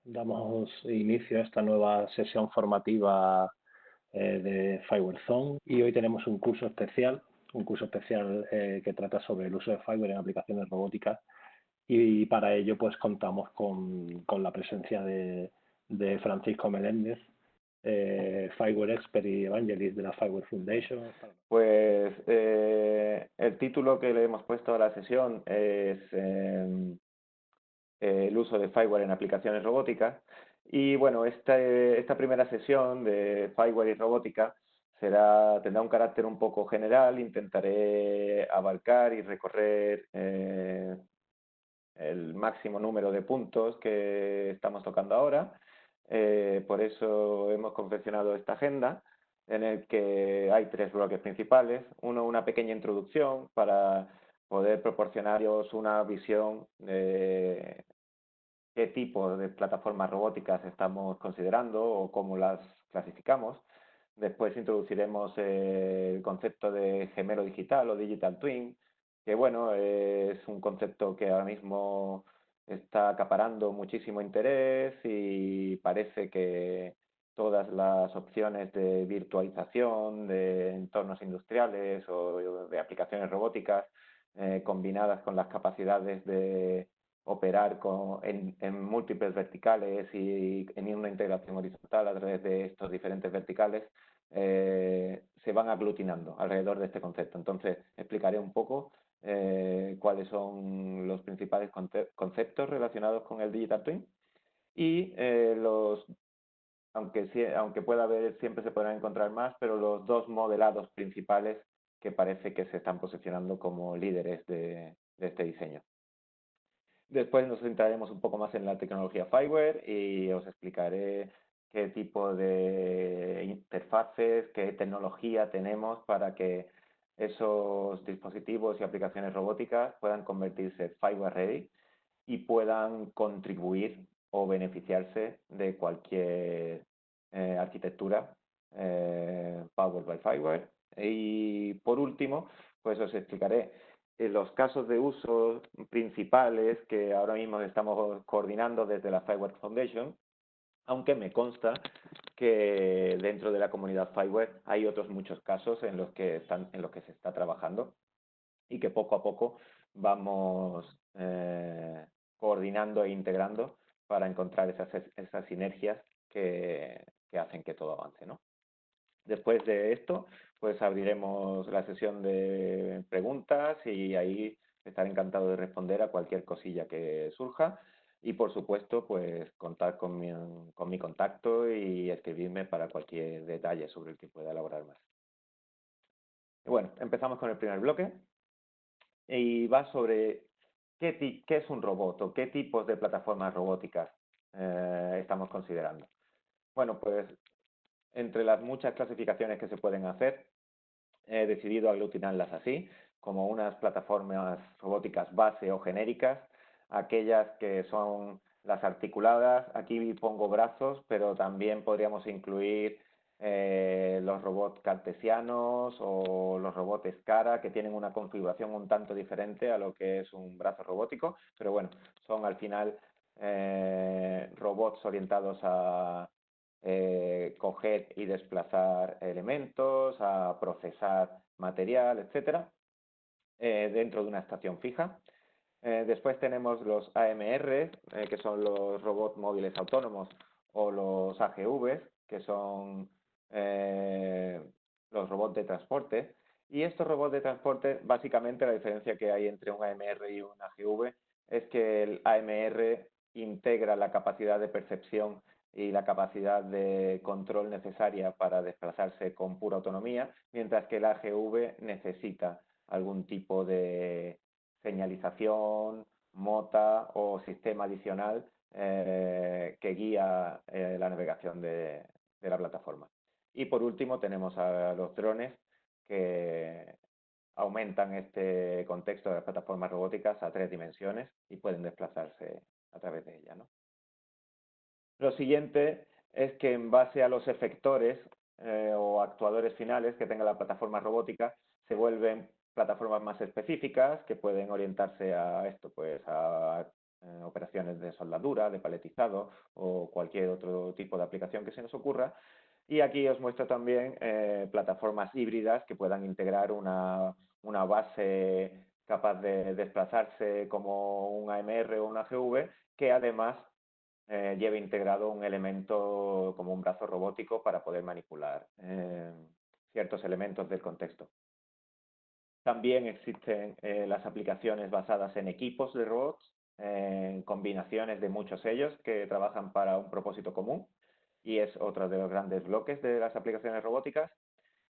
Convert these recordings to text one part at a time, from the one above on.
Damos inicio a esta nueva sesión formativa de Fiverr Zone y hoy tenemos un curso especial que trata sobre el uso de Fiverr en aplicaciones robóticas y para ello pues contamos con la presencia de Francisco Meléndez, Fiverr Expert y Evangelist de la Fiverr Foundation. Pues el título que le hemos puesto a la sesión es el uso de Fireware en aplicaciones robóticas. Y bueno, esta primera sesión de Fireware y robótica tendrá un carácter un poco general. Intentaré abarcar y recorrer el máximo número de puntos que estamos tocando ahora. Por eso hemos confeccionado esta agenda en el que hay tres bloques principales. Uno, una pequeña introducción para poder proporcionaros una visión de qué tipo de plataformas robóticas estamos considerando o cómo las clasificamos. Después introduciremos el concepto de gemelo digital o digital twin, que bueno, es un concepto que ahora mismo está acaparando muchísimo interés y parece que todas las opciones de virtualización de entornos industriales o de aplicaciones robóticas combinadas con las capacidades de operar en múltiples verticales y en una integración horizontal a través de estos diferentes verticales, se van aglutinando alrededor de este concepto. Entonces, explicaré un poco cuáles son los principales conceptos relacionados con el Digital Twin y aunque pueda haber, siempre se podrán encontrar más, pero los dos modelados principales que parece que se están posicionando como líderes de este diseño. Después nos centraremos un poco más en la tecnología Fireware y os explicaré qué tipo de interfaces, qué tecnología tenemos para que esos dispositivos y aplicaciones robóticas puedan convertirse en Fireware Ready y puedan contribuir o beneficiarse de cualquier arquitectura Powered by Fireware. Y por último, pues os explicaré los casos de uso principales que ahora mismo estamos coordinando desde la Fireware Foundation, aunque me consta que dentro de la comunidad Fireware hay otros muchos casos en los que se está trabajando y que poco a poco vamos coordinando e integrando para encontrar esas sinergias que hacen que todo avance, ¿no? Después de esto, pues abriremos la sesión de preguntas y ahí estaré encantado de responder a cualquier cosilla que surja. Y por supuesto, pues contar con mi contacto y escribirme para cualquier detalle sobre el que pueda elaborar más. Y bueno, empezamos con el primer bloque y va sobre qué es un robot o qué tipos de plataformas robóticas estamos considerando. Bueno, pues entre las muchas clasificaciones que se pueden hacer, he decidido aglutinarlas así, como unas plataformas robóticas base o genéricas, aquellas que son las articuladas. Aquí pongo brazos, pero también podríamos incluir los robots cartesianos o los robots SCARA, que tienen una configuración un tanto diferente a lo que es un brazo robótico, pero bueno, son al final robots orientados a coger y desplazar elementos, a procesar material, etcétera, dentro de una estación fija. Después tenemos los AMR, que son los robots móviles autónomos, o los AGVs, que son los robots de transporte. Y estos robots de transporte, básicamente la diferencia que hay entre un AMR y un AGV es que el AMR integra la capacidad de percepción y la capacidad de control necesaria para desplazarse con pura autonomía, mientras que el AGV necesita algún tipo de señalización, mota o sistema adicional que guía la navegación de la plataforma. Y por último tenemos a los drones que aumentan este contexto de las plataformas robóticas a 3 dimensiones y pueden desplazarse a través de ella, ¿no? Lo siguiente es que en base a los efectores o actuadores finales que tenga la plataforma robótica, se vuelven plataformas más específicas que pueden orientarse a esto, pues a operaciones de soldadura, de paletizado o cualquier otro tipo de aplicación que se nos ocurra. Y aquí os muestro también plataformas híbridas que puedan integrar una base capaz de desplazarse como un AMR o un AGV, que además lleve integrado un elemento como un brazo robótico para poder manipular ciertos elementos del contexto. También existen las aplicaciones basadas en equipos de robots, en combinaciones de muchos ellos que trabajan para un propósito común, y es otro de los grandes bloques de las aplicaciones robóticas.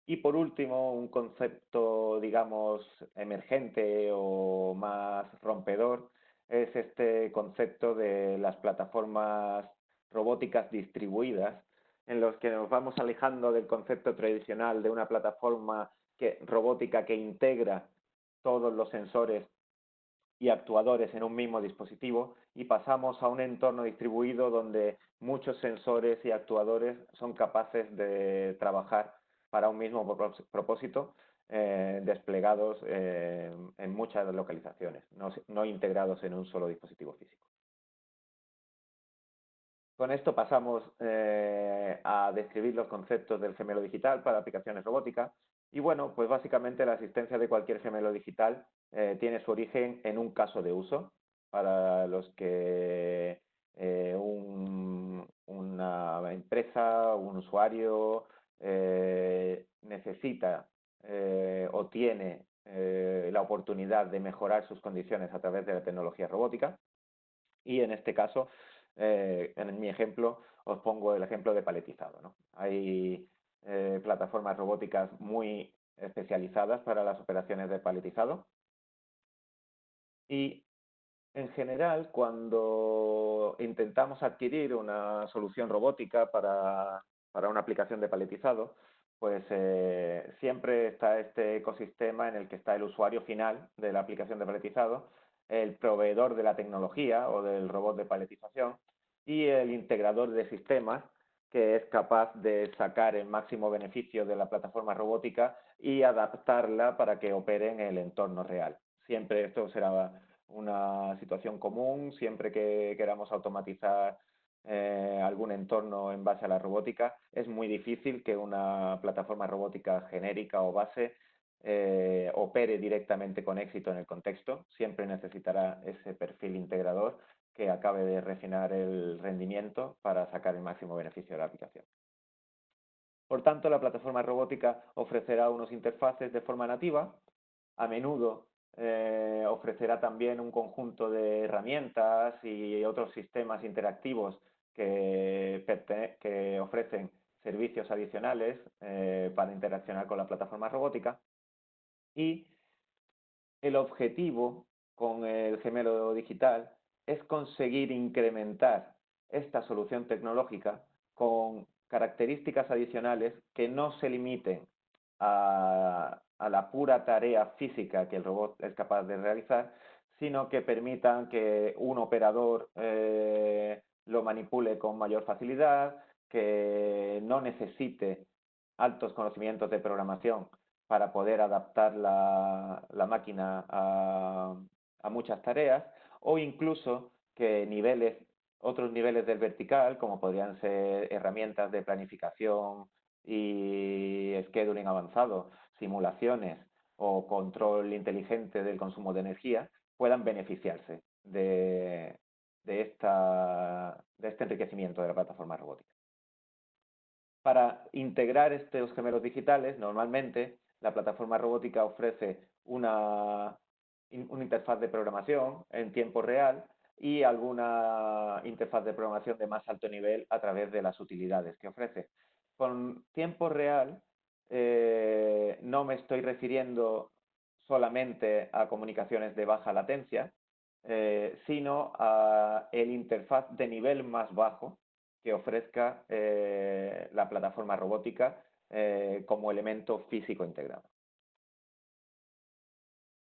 Y por último, un concepto, digamos, emergente o más rompedor es este concepto de las plataformas robóticas distribuidas, en los que nos vamos alejando del concepto tradicional de una plataforma robótica que integra todos los sensores y actuadores en un mismo dispositivo, y pasamos a un entorno distribuido donde muchos sensores y actuadores son capaces de trabajar para un mismo propósito, desplegados en muchas localizaciones, no integrados en un solo dispositivo físico. Con esto pasamos a describir los conceptos del gemelo digital para aplicaciones robóticas. Y bueno, pues básicamente la existencia de cualquier gemelo digital tiene su origen en un caso de uso, para los que una empresa, un usuario necesita o tiene la oportunidad de mejorar sus condiciones a través de la tecnología robótica. Y en este caso, en mi ejemplo, os pongo el ejemplo de paletizado, ¿no? Hay plataformas robóticas muy especializadas para las operaciones de paletizado. Y en general, cuando intentamos adquirir una solución robótica para una aplicación de paletizado, pues siempre está este ecosistema en el que está el usuario final de la aplicación de paletizado, el proveedor de la tecnología o del robot de paletización y el integrador de sistemas, que es capaz de sacar el máximo beneficio de la plataforma robótica y adaptarla para que opere en el entorno real. Siempre esto será una situación común, siempre que queramos automatizar algún entorno en base a la robótica. Es muy difícil que una plataforma robótica genérica o base opere directamente con éxito en el contexto. Siempre necesitará ese perfil integrador que acabe de refinar el rendimiento para sacar el máximo beneficio de la aplicación. Por tanto, la plataforma robótica ofrecerá unos interfaces de forma nativa. A menudo ofrecerá también un conjunto de herramientas y otros sistemas interactivos que ofrecen servicios adicionales para interaccionar con la plataforma robótica. Y el objetivo con el gemelo digital es conseguir incrementar esta solución tecnológica con características adicionales que no se limiten a la pura tarea física que el robot es capaz de realizar, sino que permitan que un operador lo manipule con mayor facilidad, que no necesite altos conocimientos de programación para poder adaptar la máquina a muchas tareas, o incluso que otros niveles del vertical, como podrían ser herramientas de planificación y scheduling avanzado, simulaciones o control inteligente del consumo de energía, puedan beneficiarse de este enriquecimiento de la plataforma robótica. Para integrar estos gemelos digitales, normalmente la plataforma robótica ofrece una interfaz de programación en tiempo real y alguna interfaz de programación de más alto nivel a través de las utilidades que ofrece. Con tiempo real no me estoy refiriendo solamente a comunicaciones de baja latencia, sino a el interfaz de nivel más bajo que ofrezca la plataforma robótica como elemento físico integrado.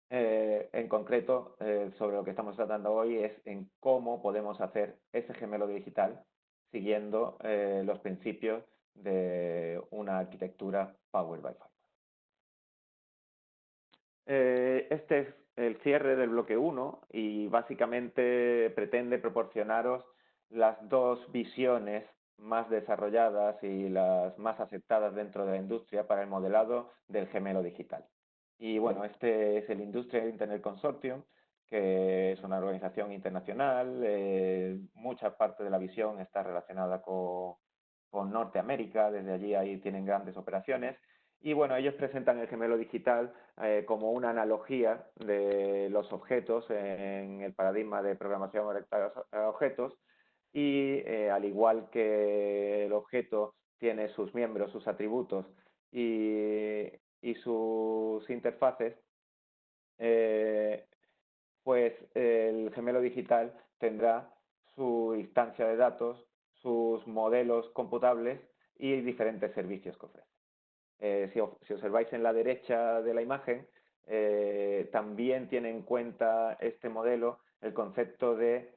En concreto, sobre lo que estamos tratando hoy es en cómo podemos hacer ese gemelo digital siguiendo los principios de una arquitectura Powered by Fiverr. este es el cierre del bloque 1 y básicamente pretende proporcionaros las dos visiones más desarrolladas y las más aceptadas dentro de la industria para el modelado del gemelo digital. Y bueno, este es el Industrial Internet Consortium, que es una organización internacional. Mucha parte de la visión está relacionada con Norteamérica, desde allí ahí tienen grandes operaciones. Y bueno, ellos presentan el gemelo digital como una analogía de los objetos en el paradigma de programación orientada a objetos, y al igual que el objeto tiene sus miembros, sus atributos y sus interfaces, eh, pues el gemelo digital tendrá su instancia de datos, sus modelos computables y diferentes servicios que ofrece. Si observáis en la derecha de la imagen, también tiene en cuenta este modelo el concepto de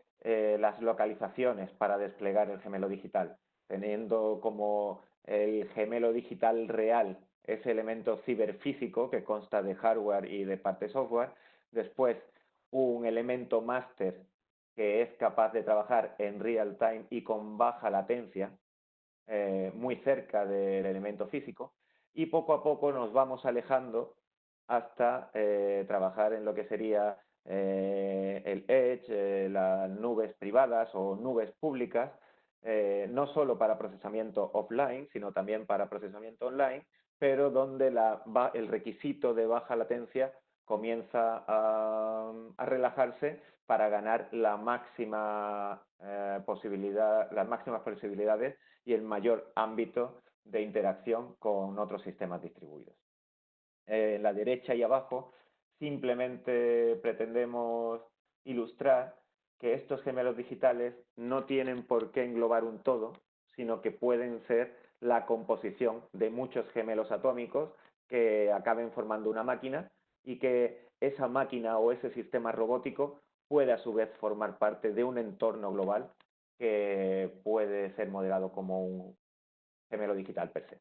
las localizaciones para desplegar el gemelo digital, teniendo como el gemelo digital real ese elemento ciberfísico que consta de hardware y de parte software, después un elemento máster que es capaz de trabajar en real time y con baja latencia, muy cerca del elemento físico, y poco a poco nos vamos alejando hasta trabajar en lo que sería el Edge, las nubes privadas o nubes públicas, no solo para procesamiento offline, sino también para procesamiento online, pero donde el requisito de baja latencia comienza a relajarse para ganar la máxima las máximas posibilidades y el mayor ámbito de interacción con otros sistemas distribuidos. En la derecha y abajo simplemente pretendemos ilustrar que estos gemelos digitales no tienen por qué englobar un todo, sino que pueden ser la composición de muchos gemelos atómicos que acaben formando una máquina, y que esa máquina o ese sistema robótico puede a su vez formar parte de un entorno global que puede ser modelado como un gemelo digital per se.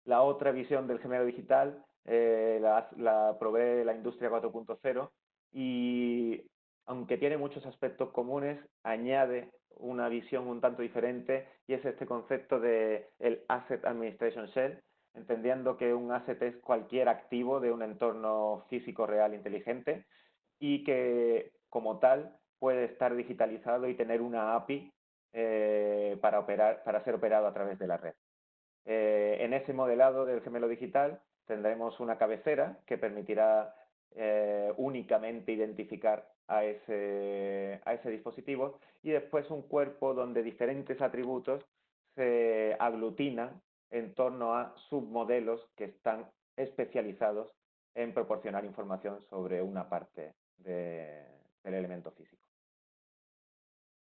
La otra visión del gemelo digital la provee la industria 4.0, y aunque tiene muchos aspectos comunes, añade una visión un tanto diferente, y es este concepto de el Asset Administration Shell, entendiendo que un asset es cualquier activo de un entorno físico real inteligente, y que como tal puede estar digitalizado y tener una API para ser operado a través de la red. En ese modelado del gemelo digital tendremos una cabecera que permitirá únicamente identificar a ese dispositivo, y después un cuerpo donde diferentes atributos se aglutinan en torno a submodelos que están especializados en proporcionar información sobre una parte del elemento físico.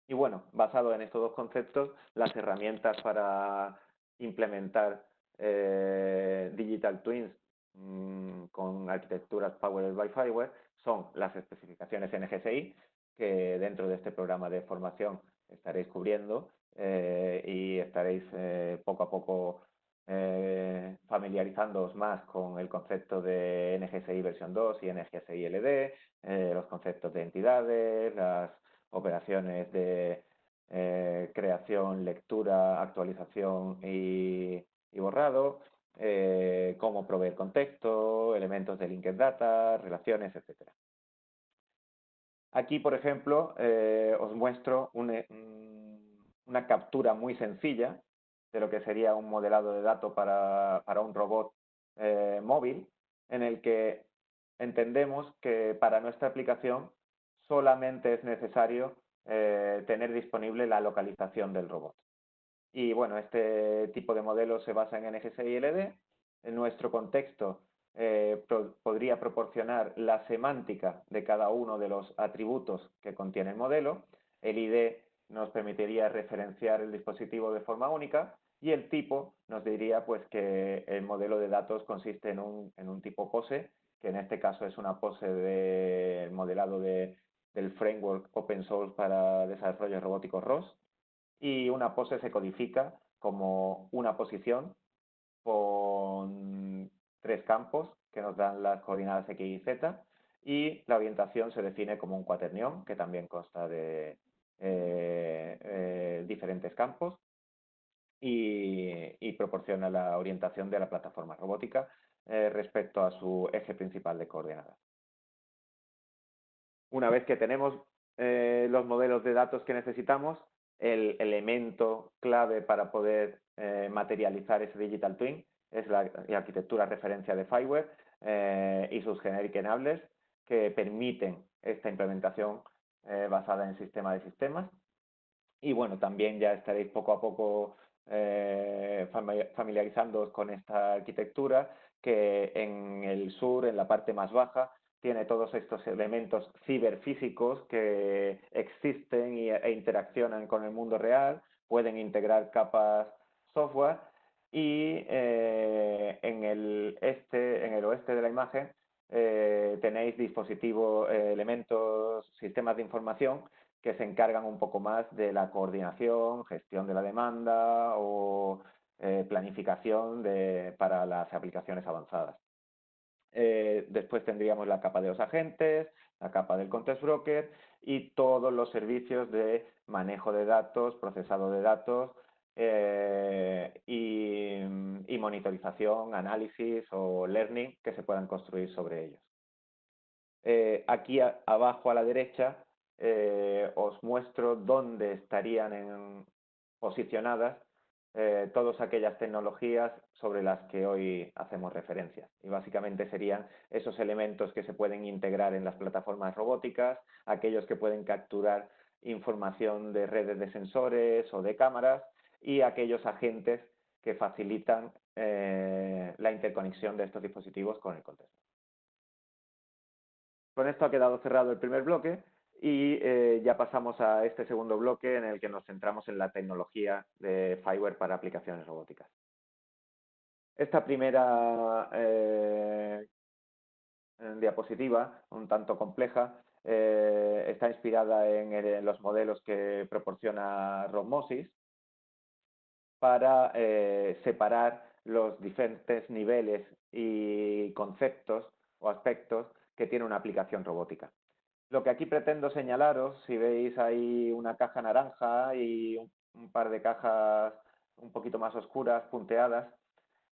Y bueno, basado en estos dos conceptos, las herramientas para implementar Digital Twins con arquitecturas Powered by Fireware son las especificaciones NGSI, que dentro de este programa de formación estaréis cubriendo, y estaréis poco a poco familiarizándoos más con el concepto de NGSI versión 2 y NGSI LD, los conceptos de entidades, las operaciones de creación, lectura, actualización y borrado, cómo proveer contexto, elementos de linked data, relaciones, etc. Aquí, por ejemplo, os muestro una captura muy sencilla de lo que sería un modelado de datos para un robot móvil, en el que entendemos que para nuestra aplicación solamente es necesario tener disponible la localización del robot. Y bueno, este tipo de modelo se basa en NGSI LD. En nuestro contexto podría proporcionar la semántica de cada uno de los atributos que contiene el modelo. El ID nos permitiría referenciar el dispositivo de forma única, y el tipo nos diría pues que el modelo de datos consiste en un tipo POSE, que en este caso es una pose del modelado del framework open source para desarrollo robótico ROS, y una pose se codifica como una posición con tres campos que nos dan las coordenadas X y Z, y la orientación se define como un cuaternión, que también consta de diferentes campos y proporciona la orientación de la plataforma robótica respecto a su eje principal de coordenadas. Una vez que tenemos los modelos de datos que necesitamos, el elemento clave para poder materializar ese Digital Twin es la arquitectura referencia de FiWare y sus generic enablers que permiten esta implementación basada en sistema de sistemas. Y bueno, también ya estaréis poco a poco familiarizándoos con esta arquitectura que en el sur, en la parte más baja, tiene todos estos elementos ciberfísicos que existen e interaccionan con el mundo real, pueden integrar capas software y en el oeste de la imagen tenéis dispositivos, elementos, sistemas de información que se encargan un poco más de la coordinación, gestión de la demanda o planificación para las aplicaciones avanzadas. Después tendríamos la capa de los agentes, la capa del context broker y todos los servicios de manejo de datos, procesado de datos y monitorización, análisis o learning que se puedan construir sobre ellos. Aquí abajo a la derecha os muestro dónde estarían posicionadas todas aquellas tecnologías sobre las que hoy hacemos referencia. Y básicamente serían esos elementos que se pueden integrar en las plataformas robóticas, aquellos que pueden capturar información de redes de sensores o de cámaras y aquellos agentes que facilitan la interconexión de estos dispositivos con el contexto. Con esto ha quedado cerrado el primer bloque y ya pasamos a este segundo bloque en el que nos centramos en la tecnología de FiWare para aplicaciones robóticas. Esta primera diapositiva, un tanto compleja, está inspirada en los modelos que proporciona Robmosis para separar los diferentes niveles y conceptos o aspectos que tiene una aplicación robótica. Lo que aquí pretendo señalaros, si veis ahí una caja naranja y un par de cajas un poquito más oscuras, punteadas,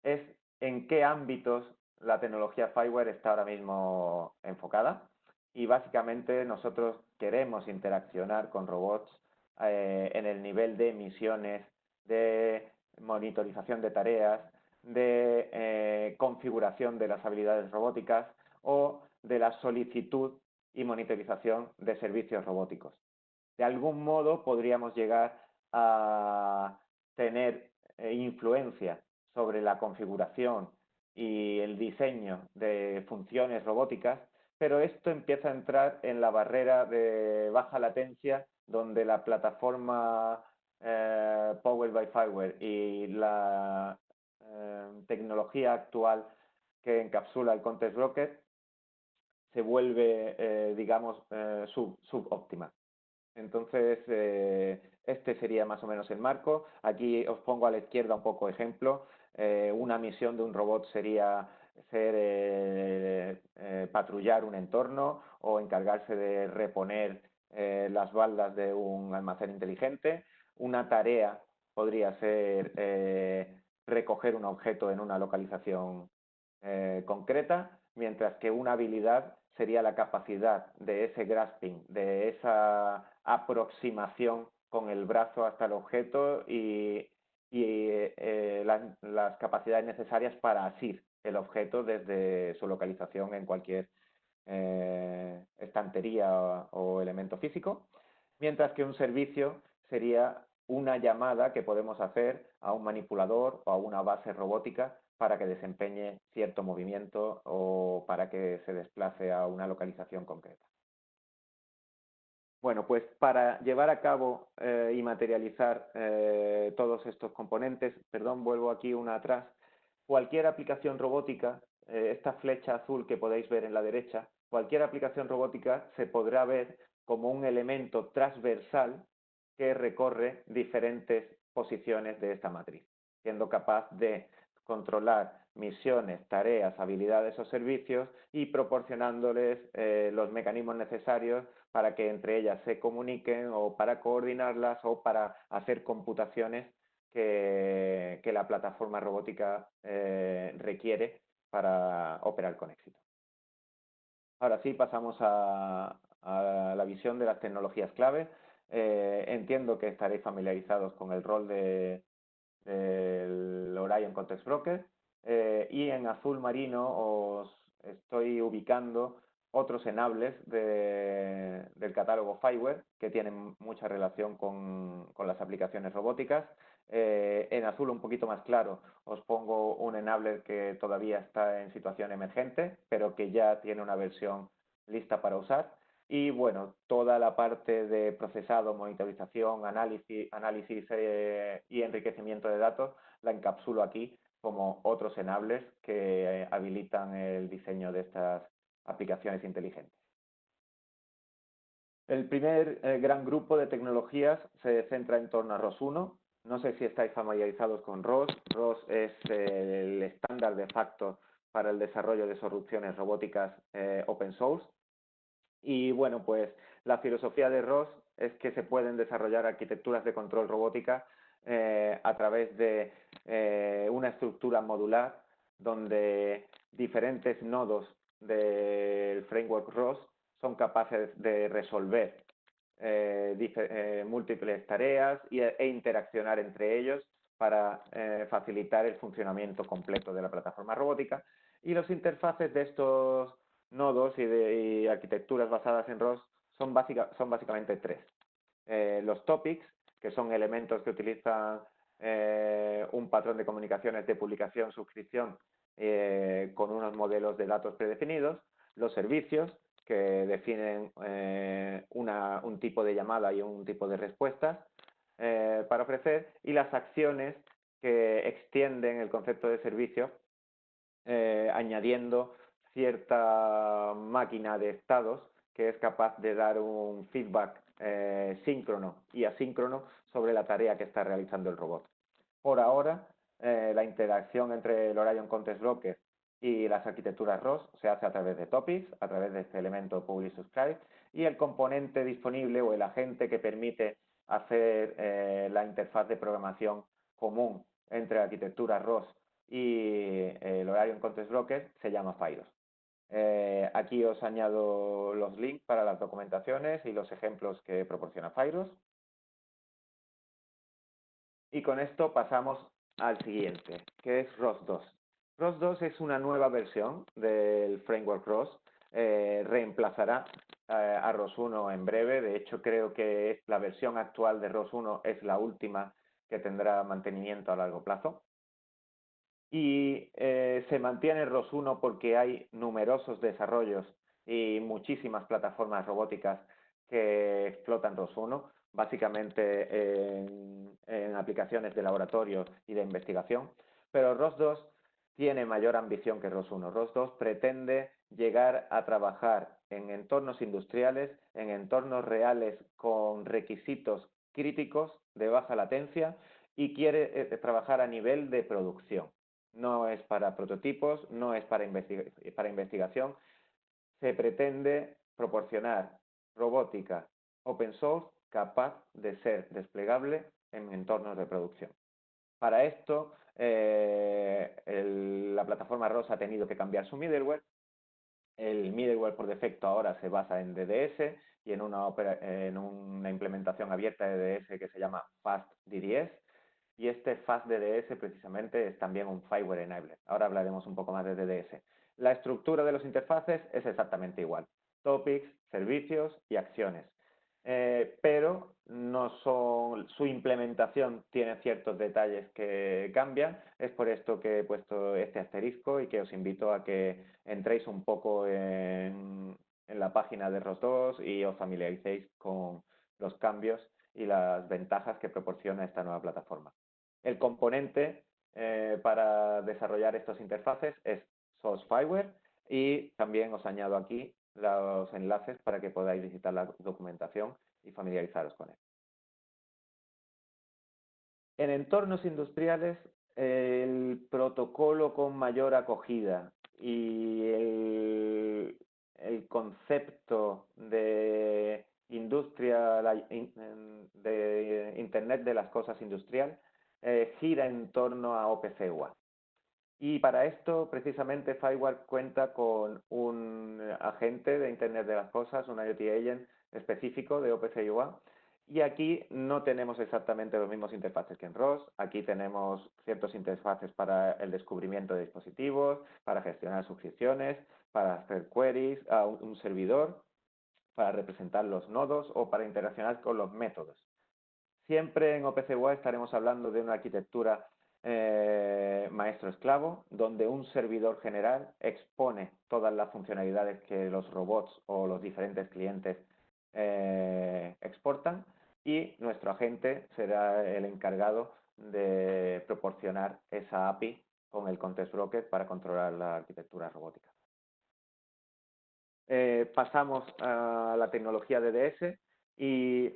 es en qué ámbitos la tecnología FiWare está ahora mismo enfocada. Y básicamente nosotros queremos interaccionar con robots en el nivel de misiones, de monitorización de tareas, de configuración de las habilidades robóticas o de la solicitud y monitorización de servicios robóticos. De algún modo podríamos llegar a tener influencia sobre la configuración y el diseño de funciones robóticas, pero esto empieza a entrar en la barrera de baja latencia donde la plataforma Powered by FiWare y la tecnología actual que encapsula el Context Broker se vuelve, digamos, subóptima. Entonces, este sería más o menos el marco. Aquí os pongo a la izquierda un poco ejemplo. Una misión de un robot sería patrullar un entorno o encargarse de reponer las baldas de un almacén inteligente. Una tarea podría ser recoger un objeto en una localización concreta, mientras que una habilidad sería la capacidad de ese grasping, de esa aproximación con el brazo hasta el objeto y las capacidades necesarias para asir el objeto desde su localización en cualquier estantería o elemento físico, mientras que un servicio sería una llamada que podemos hacer a un manipulador o a una base robótica para que desempeñe cierto movimiento o para que se desplace a una localización concreta. Bueno, pues para llevar a cabo y materializar todos estos componentes, perdón, vuelvo aquí una atrás, cualquier aplicación robótica, esta flecha azul que podéis ver en la derecha, cualquier aplicación robótica se podrá ver como un elemento transversal que recorre diferentes posiciones de esta matriz, siendo capaz de controlar misiones, tareas, habilidades o servicios y proporcionándoles los mecanismos necesarios para que entre ellas se comuniquen o para coordinarlas o para hacer computaciones que la plataforma robótica requiere para operar con éxito. Ahora sí, pasamos a la visión de las tecnologías clave. Entiendo que estaréis familiarizados con el rol del Orion Context Broker y en azul marino os estoy ubicando otros enables del catálogo Fireware que tienen mucha relación con las aplicaciones robóticas. En azul un poquito más claro os pongo un enabler que todavía está en situación emergente, pero que ya tiene una versión lista para usar. Y bueno, toda la parte de procesado, monitorización, análisis y enriquecimiento de datos la encapsulo aquí como otros enablers que habilitan el diseño de estas aplicaciones inteligentes. El primer gran grupo de tecnologías se centra en torno a ROS1. No sé si estáis familiarizados con ROS. ROS es el estándar de facto para el desarrollo de soluciones robóticas open source. Y bueno, pues la filosofía de ROS es que se pueden desarrollar arquitecturas de control robótica a través de una estructura modular donde diferentes nodos del framework ROS son capaces de resolver múltiples tareas e interaccionar entre ellos para facilitar el funcionamiento completo de la plataforma robótica. Y los interfaces de estos nodos y arquitecturas basadas en ROS son básicamente tres. Los topics, que son elementos que utilizan un patrón de comunicaciones de publicación, suscripción, con unos modelos de datos predefinidos. Los servicios, que definen un tipo de llamada y un tipo de respuestas para ofrecer. Y las acciones, que extienden el concepto de servicio añadiendo cierta máquina de estados que es capaz de dar un feedback síncrono y asíncrono sobre la tarea que está realizando el robot. Por ahora, la interacción entre el Orion Context Broker y las arquitecturas ROS se hace a través de topics, a través de este elemento publish subscribe, y el componente disponible o el agente que permite hacer la interfaz de programación común entre arquitecturas ROS y el Orion Context Broker se llama Fyros. Aquí os añado los links para las documentaciones y los ejemplos que proporciona Fyros. Y con esto pasamos al siguiente, que es ROS 2. ROS 2 es una nueva versión del framework ROS. Reemplazará a ROS 1 en breve. De hecho, creo que la versión actual de ROS 1 es la última que tendrá mantenimiento a largo plazo. Y se mantiene ROS 1 porque hay numerosos desarrollos y muchísimas plataformas robóticas que explotan ROS 1, básicamente en aplicaciones de laboratorio y de investigación. Pero ROS 2 tiene mayor ambición que ROS 1. ROS 2 pretende llegar a trabajar en entornos industriales, en entornos reales con requisitos críticos de baja latencia y quiere trabajar a nivel de producción. No es para prototipos, no es para investigación. Se pretende proporcionar robótica open source capaz de ser desplegable en entornos de producción. Para esto, la plataforma ROS ha tenido que cambiar su middleware. El middleware por defecto ahora se basa en DDS y en una implementación abierta de DDS que se llama FastDDS. Y este FastDDS precisamente es también un Fireware Enabler. Ahora hablaremos un poco más de DDS. La estructura de los interfaces es exactamente igual. Topics, servicios y acciones. Pero su implementación tiene ciertos detalles que cambian. Es por esto que he puesto este asterisco y que os invito a que entréis un poco en la página de ROS 2 y os familiaricéis con los cambios y las ventajas que proporciona esta nueva plataforma. El componente para desarrollar estos interfaces es SourceFireware y también os añado aquí los enlaces para que podáis visitar la documentación y familiarizaros con él. En entornos industriales, el protocolo con mayor acogida y el concepto de industria, de Internet de las cosas industrial, gira en torno a OPC UA. Y para esto, precisamente, FireWire cuenta con un agente de Internet de las Cosas, un IoT Agent específico de OPC UA. Y aquí no tenemos exactamente los mismos interfaces que en ROS. Aquí tenemos ciertos interfaces para el descubrimiento de dispositivos, para gestionar suscripciones, para hacer queries a un servidor, para representar los nodos o para interaccionar con los métodos. Siempre en OPC UA estaremos hablando de una arquitectura maestro-esclavo, donde un servidor general expone todas las funcionalidades que los robots o los diferentes clientes exportan, y nuestro agente será el encargado de proporcionar esa API con el Context Broker para controlar la arquitectura robótica. Pasamos a la tecnología DDS y,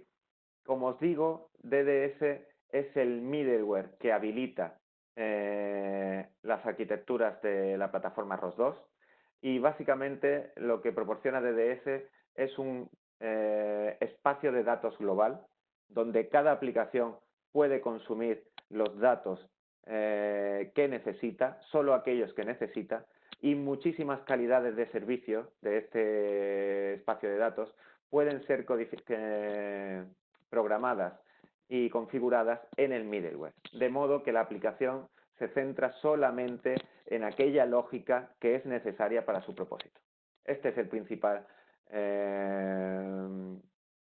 como os digo, DDS es el middleware que habilita las arquitecturas de la plataforma ROS2, y básicamente lo que proporciona DDS es un espacio de datos global donde cada aplicación puede consumir los datos que necesita, solo aquellos que necesita, y muchísimas calidades de servicio de este espacio de datos pueden ser programadas y configuradas en el middleware, de modo que la aplicación se centra solamente en aquella lógica que es necesaria para su propósito. Este es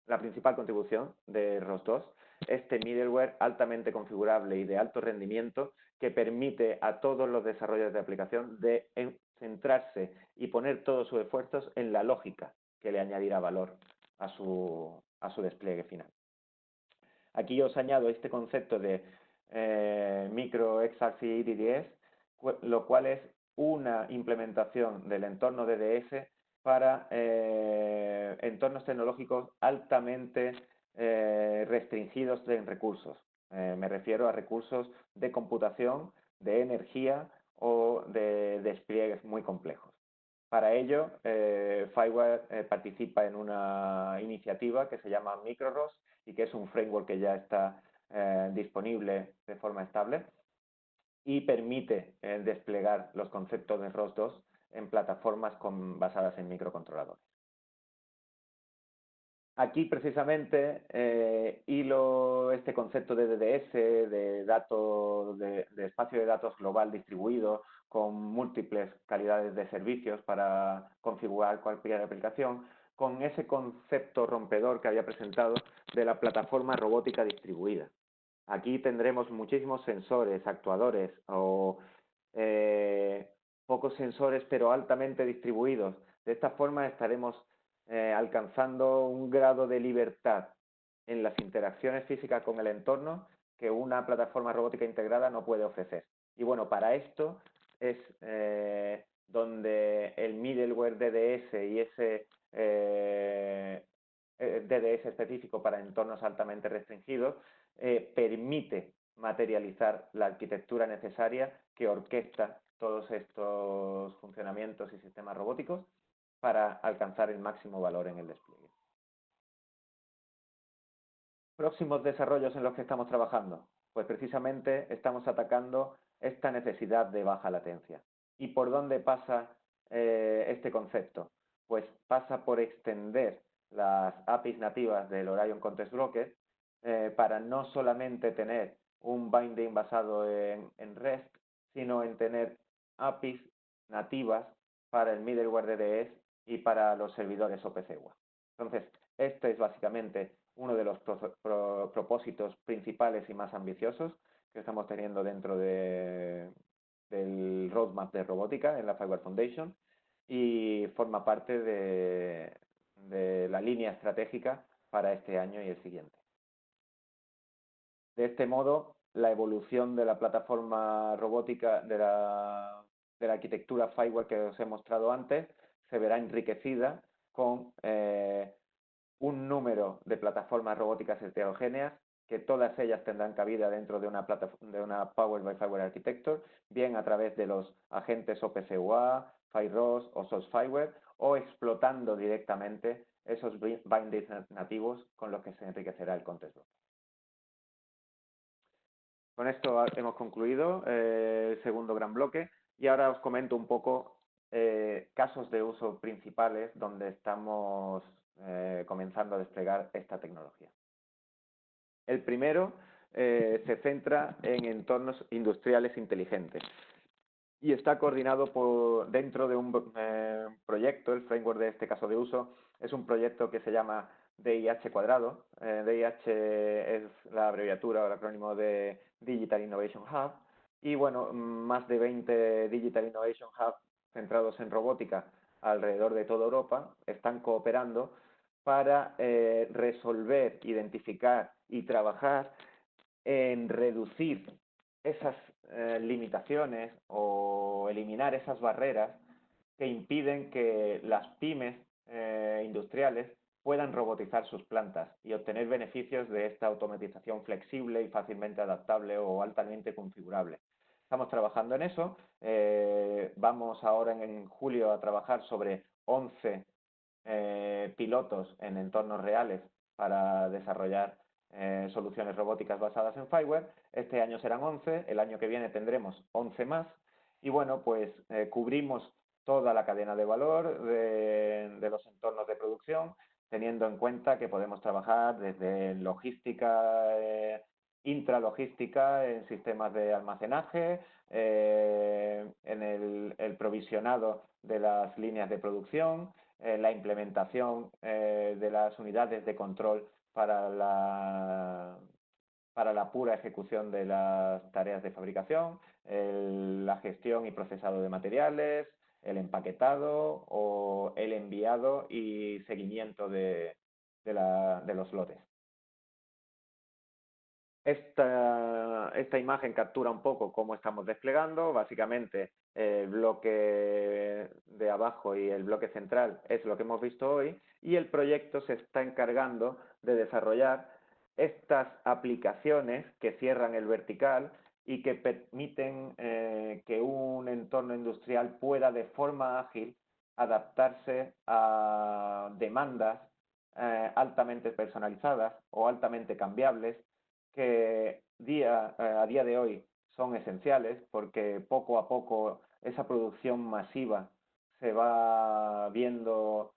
la principal contribución de ROS2, este middleware altamente configurable y de alto rendimiento que permite a todos los desarrolladores de aplicación de centrarse y poner todos sus esfuerzos en la lógica que le añadirá valor a su despliegue final. Aquí os añado este concepto de micro XRC DDS, lo cual es una implementación del entorno DDS para entornos tecnológicos altamente restringidos en recursos. Me refiero a recursos de computación, de energía o de despliegues muy complejos. Para ello, FireWire participa en una iniciativa que se llama MicroROS y que es un framework que ya está disponible de forma estable y permite desplegar los conceptos de ROS2 en plataformas basadas en microcontroladores. Aquí precisamente hilo este concepto de DDS, de espacio de datos global distribuido con múltiples calidades de servicios para configurar cualquier aplicación, con ese concepto rompedor que había presentado de la plataforma robótica distribuida. Aquí tendremos muchísimos sensores, actuadores o pocos sensores pero altamente distribuidos. De esta forma estaremos alcanzando un grado de libertad en las interacciones físicas con el entorno que una plataforma robótica integrada no puede ofrecer. Y bueno, para esto es donde el middleware DDS y ese DDS específico para entornos altamente restringidos permite materializar la arquitectura necesaria que orquesta todos estos funcionamientos y sistemas robóticos para alcanzar el máximo valor en el despliegue. Próximos desarrollos en los que estamos trabajando. Pues precisamente estamos atacando esta necesidad de baja latencia. ¿Y por dónde pasa este concepto? Pues pasa por extender las APIs nativas del Orion Context Broker para no solamente tener un binding basado en REST, sino en tener APIs nativas para el middleware DDS y para los servidores OPC UA. Entonces, este es básicamente uno de los propósitos principales y más ambiciosos que estamos teniendo dentro del roadmap de robótica en la FireWire Foundation, y forma parte de la línea estratégica para este año y el siguiente. De este modo, la evolución de la plataforma robótica de la arquitectura FireWire que os he mostrado antes se verá enriquecida con un número de plataformas robóticas heterogéneas que todas ellas tendrán cabida dentro de una Powered by Fireware Architecture, bien a través de los agentes OPC-UA, FireROS o SourceFireware, o explotando directamente esos bindings nativos con los que se enriquecerá el Context Broker. Con esto hemos concluido el segundo gran bloque y ahora os comento un poco casos de uso principales donde estamos comenzando a desplegar esta tecnología. El primero se centra en entornos industriales inteligentes y está coordinado dentro de un proyecto. El framework de este caso de uso es un proyecto que se llama DIH cuadrado. DIH es la abreviatura o el acrónimo de Digital Innovation Hub. Y bueno, más de 20 Digital Innovation Hub centrados en robótica alrededor de toda Europa están cooperando para resolver, identificar y trabajar en reducir esas limitaciones o eliminar esas barreras que impiden que las pymes industriales puedan robotizar sus plantas y obtener beneficios de esta automatización flexible y fácilmente adaptable o altamente configurable. Estamos trabajando en eso. Vamos ahora en julio a trabajar sobre 11 pilotos en entornos reales para desarrollar soluciones robóticas basadas en Fireware. Este año serán 11, el año que viene tendremos 11 más y bueno, pues cubrimos toda la cadena de valor de los entornos de producción, teniendo en cuenta que podemos trabajar desde logística, intralogística, en sistemas de almacenaje, en el provisionado de las líneas de producción, la implementación de las unidades de control para la pura ejecución de las tareas de fabricación, la gestión y procesado de materiales, el empaquetado o el enviado y seguimiento de los lotes. Esta imagen captura un poco cómo estamos desplegando. Básicamente, el bloque de abajo y el bloque central es lo que hemos visto hoy y el proyecto se está encargando de desarrollar estas aplicaciones que cierran el vertical y que permiten que un entorno industrial pueda de forma ágil adaptarse a demandas altamente personalizadas o altamente cambiables que a día de hoy son esenciales porque poco a poco esa producción masiva se va viendo,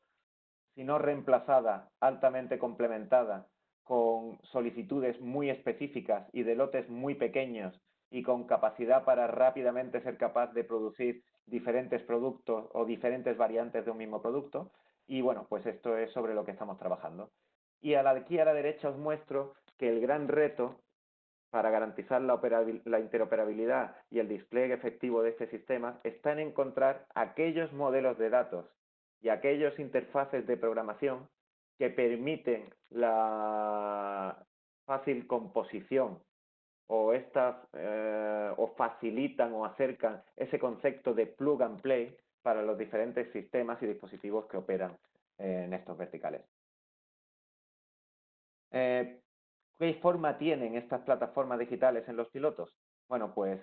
si no reemplazada, altamente complementada con solicitudes muy específicas y de lotes muy pequeños y con capacidad para rápidamente ser capaz de producir diferentes productos o diferentes variantes de un mismo producto. Y bueno, pues esto es sobre lo que estamos trabajando. Y aquí a la derecha os muestro que el gran reto para garantizar la interoperabilidad y el despliegue efectivo de este sistema está en encontrar aquellos modelos de datos y aquellos interfaces de programación que permiten la fácil composición o facilitan o acercan ese concepto de plug and play para los diferentes sistemas y dispositivos que operan en estos verticales. ¿Qué forma tienen estas plataformas digitales en los pilotos? Bueno, pues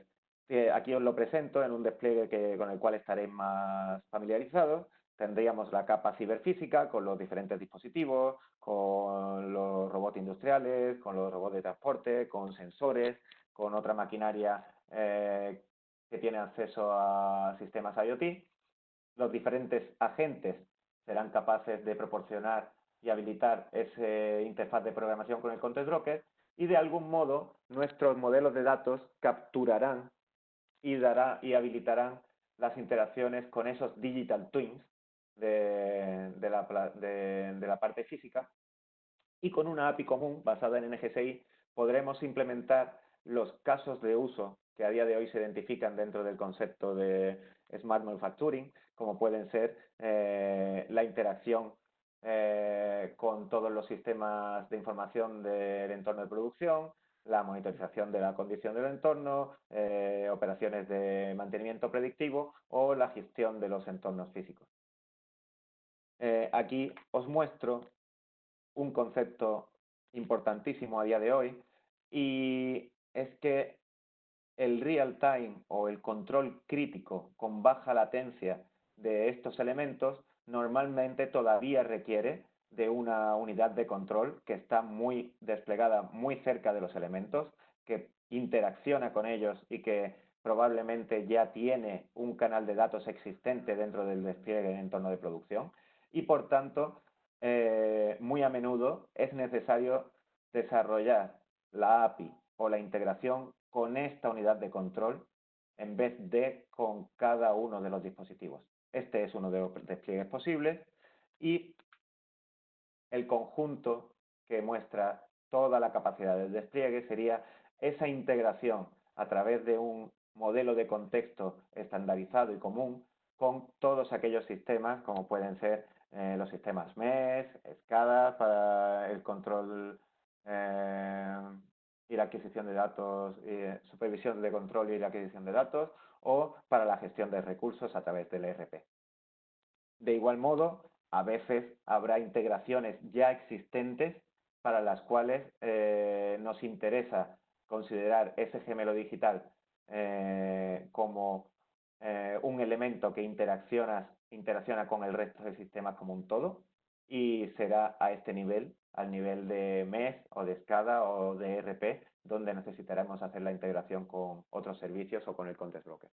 aquí os lo presento en un despliegue con el cual estaréis más familiarizados. Tendríamos la capa ciberfísica con los diferentes dispositivos, con los robots industriales, con los robots de transporte, con sensores, con otra maquinaria que tiene acceso a sistemas IoT. Los diferentes agentes serán capaces de proporcionar y habilitar ese interfaz de programación con el Context Broker y de algún modo nuestros modelos de datos capturarán y habilitarán las interacciones con esos digital twins de la parte física y con una API común basada en NGSI podremos implementar los casos de uso que a día de hoy se identifican dentro del concepto de Smart Manufacturing, como pueden ser la interacción con todos los sistemas de información del entorno de producción, la monitorización de la condición del entorno, operaciones de mantenimiento predictivo o la gestión de los entornos físicos. Aquí os muestro un concepto importantísimo a día de hoy, y es que el real time o el control crítico con baja latencia de estos elementos normalmente todavía requiere de una unidad de control que está muy desplegada muy cerca de los elementos, que interacciona con ellos y que probablemente ya tiene un canal de datos existente dentro del despliegue en entorno de producción y por tanto muy a menudo es necesario desarrollar la API o la integración con esta unidad de control en vez de con cada uno de los dispositivos. Este es uno de los despliegues posibles y el conjunto que muestra toda la capacidad del despliegue sería esa integración a través de un modelo de contexto estandarizado y común con todos aquellos sistemas como pueden ser los sistemas MES, SCADA para el control y la adquisición de datos, supervisión de control y la adquisición de datos o para la gestión de recursos a través del ERP. De igual modo, a veces habrá integraciones ya existentes para las cuales nos interesa considerar ese gemelo digital como un elemento que interacciona con el resto del sistema como un todo y será a este nivel, al nivel de MES o de SCADA o de ERP, donde necesitaremos hacer la integración con otros servicios o con el Context Broker.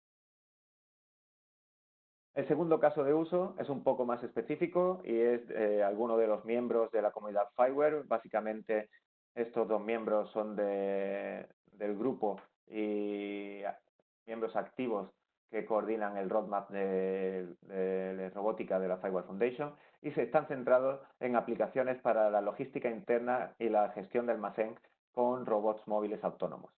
El segundo caso de uso es un poco más específico y es alguno de los miembros de la comunidad FiWare. Básicamente, estos dos miembros son del grupo y miembros activos que coordinan el roadmap de robótica de la FiWare Foundation y se están centrados en aplicaciones para la logística interna y la gestión de almacén con robots móviles autónomos.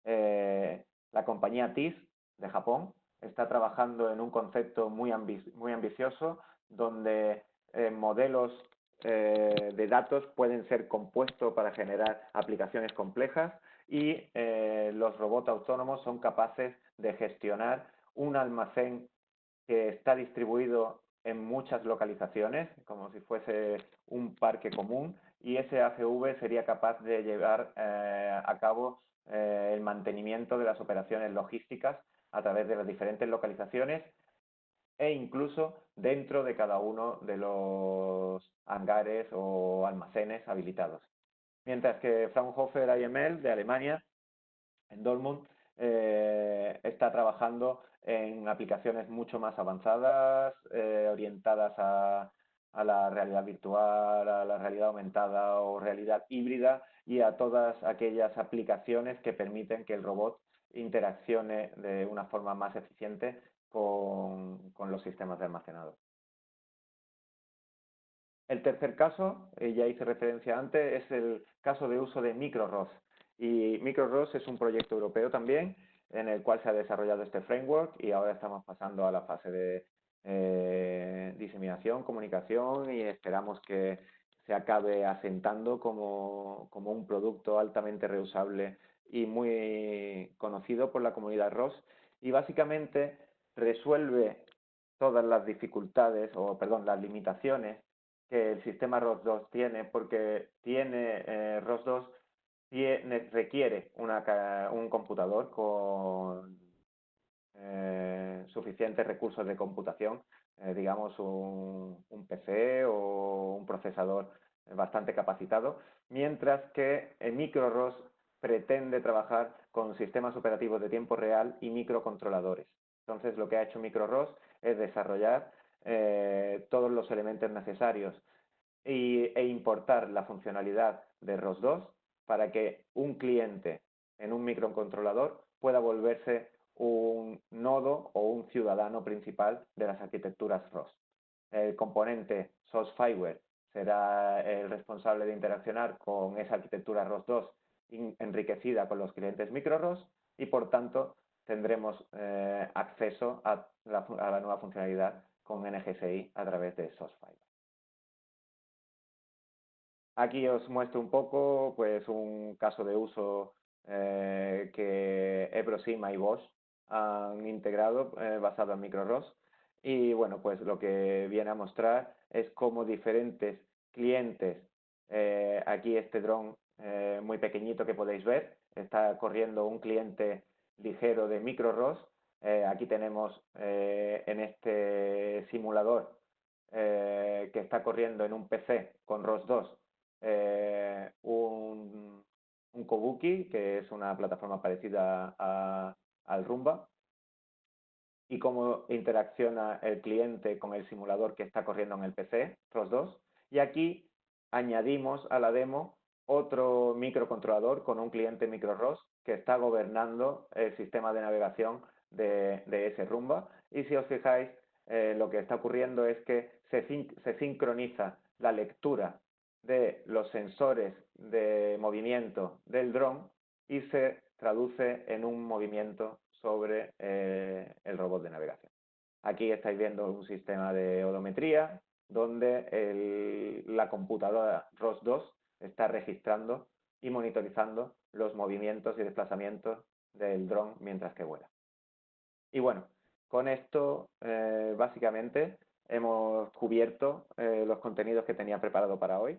La compañía TIS de Japón está trabajando en un concepto muy ambicioso donde modelos de datos pueden ser compuestos para generar aplicaciones complejas y los robots autónomos son capaces de gestionar un almacén que está distribuido en muchas localizaciones, como si fuese un parque común, y ese AGV sería capaz de llevar a cabo el mantenimiento de las operaciones logísticas a través de las diferentes localizaciones e incluso dentro de cada uno de los hangares o almacenes habilitados. Mientras que Fraunhofer IML de Alemania, en Dortmund, está trabajando en aplicaciones mucho más avanzadas, orientadas a la realidad virtual, a la realidad aumentada o realidad híbrida y a todas aquellas aplicaciones que permiten que el robot interaccione de una forma más eficiente con los sistemas de almacenado. El tercer caso, ya hice referencia antes, es el caso de uso de MicroROS. Y MicroROS es un proyecto europeo también, en el cual se ha desarrollado este framework y ahora estamos pasando a la fase de diseminación, comunicación y esperamos que se acabe asentando como un producto altamente reusable y muy conocido por la comunidad ROS. Y básicamente resuelve todas las dificultades, o perdón, las limitaciones que el sistema ROS2 tiene, porque ROS2 requiere un computador con suficientes recursos de computación, digamos un PC o un procesador bastante capacitado, mientras que el MicroROS pretende trabajar con sistemas operativos de tiempo real y microcontroladores. Entonces, lo que ha hecho MicroROS es desarrollar todos los elementos necesarios e importar la funcionalidad de ROS2 para que un cliente en un microcontrolador pueda volverse un nodo o un ciudadano principal de las arquitecturas ROS. El componente SOSFiWare será el responsable de interaccionar con esa arquitectura ROS2 enriquecida con los clientes microROS y por tanto tendremos acceso a la nueva funcionalidad con NGSI a través de SOSFiWare. Aquí os muestro un poco pues, un caso de uso que Ebrosima y Bosch han integrado basado en MicroROS. Y bueno, pues lo que viene a mostrar es cómo diferentes clientes, aquí este dron muy pequeñito que podéis ver, está corriendo un cliente ligero de microROS. Aquí tenemos en este simulador que está corriendo en un PC con ROS 2 un Kobuki, que es una plataforma parecida al Rumba, y cómo interacciona el cliente con el simulador que está corriendo en el PC, ROS 2. Y aquí añadimos a la demo otro microcontrolador con un cliente microROS que está gobernando el sistema de navegación de ese Rumba. Y si os fijáis, lo que está ocurriendo es que se sincroniza la lectura de los sensores de movimiento del dron y se traduce en un movimiento sobre el robot de navegación. Aquí estáis viendo un sistema de odometría donde la computadora ROS 2 está registrando y monitorizando los movimientos y desplazamientos del dron mientras que vuela. Y bueno, con esto básicamente hemos cubierto los contenidos que tenía preparado para hoy.